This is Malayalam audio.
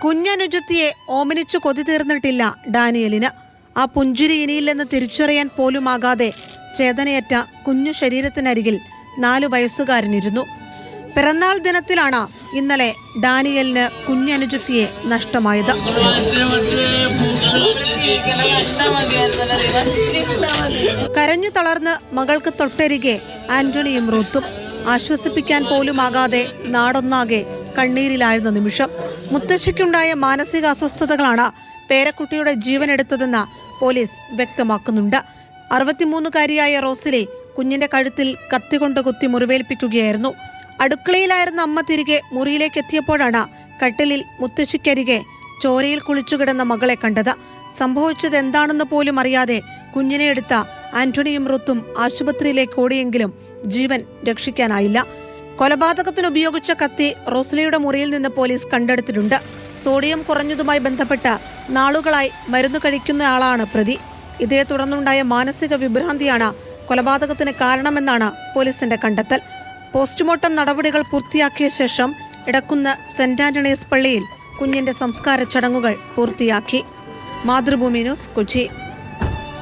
കുഞ്ഞനുജത്തിയെ ഓമനിച്ചു കൊതി തീർന്നിട്ടില്ല ഡാനിയലിന്. ആ പുഞ്ചിരി ഇനിയില്ലെന്ന് തിരിച്ചറിയാൻ പോലുമാകാതെ ചേതനയറ്റ കുഞ്ഞു ശരീരത്തിനരികിൽ 4 വയസ്സുകാരനിരുന്നു. പിറന്നാൾ ദിനത്തിലാണ് ഇന്നലെ ഡാനിയലിന് കുഞ്ഞനുജത്തിയെ നഷ്ടമായത്. കരഞ്ഞു തളർന്ന് മകൾക്ക് തൊട്ടരികെ ആന്റണിയും റൂത്തും. ആശ്വസിപ്പിക്കാൻ പോലുമാകാതെ നാടൊന്നാകെ കണ്ണീരിലായിരുന്ന നിമിഷം. മുത്തശ്ശിക്കുണ്ടായ മാനസിക അസ്വസ്ഥതകളാണ് പേരക്കുട്ടിയുടെ ജീവനെടുത്തതെന്ന് പോലീസ് വ്യക്തമാക്കുന്നുണ്ട്. 63-കാരിയായ റോസിലെ കുഞ്ഞിന്റെ കഴുത്തിൽ കത്തികൊണ്ട് കുത്തി മുറിവേൽപ്പിക്കുകയായിരുന്നു. അടുക്കളയിലായിരുന്ന അമ്മ തിരികെ മുറിയിലേക്ക് എത്തിയപ്പോഴാണ് കട്ടിലിൽ മുത്തശ്ശിക്കരികെ ചോരയിൽ കുളിച്ചുകിടന്ന മകളെ കണ്ടത്. സംഭവിച്ചത് എന്താണെന്ന് പോലും അറിയാതെ കുഞ്ഞിനെ എടുത്ത ആന്റണിയും റൂത്തും ആശുപത്രിയിലേക്ക് ഓടിയെങ്കിലും ജീവൻ രക്ഷിക്കാനായില്ല. കൊലപാതകത്തിന് ഉപയോഗിച്ച കത്തി റോസ്ലിയുടെ മുറിയിൽ നിന്ന് പോലീസ് കണ്ടെടുത്തിട്ടുണ്ട്. സോഡിയം കുറഞ്ഞതുമായി ബന്ധപ്പെട്ട് നാളുകളായി മരുന്ന് കഴിക്കുന്നയാളാണ് പ്രതി. ഇതേ തുടർന്നുണ്ടായ മാനസിക വിഭ്രാന്തിയാണ് കൊലപാതകത്തിന് കാരണമെന്നാണ് പോലീസിന്റെ കണ്ടെത്തൽ. പോസ്റ്റ്മോർട്ടം നടപടികൾ പൂർത്തിയാക്കിയ ശേഷം ഇടക്കുന്ന് സെന്റ് ആന്റണീസ് പള്ളിയിൽ കുഞ്ഞിന്റെ സംസ്കാര ചടങ്ങുകൾ പൂർത്തിയാക്കി. മാതൃഭൂമി ന്യൂസ്, കൊച്ചി.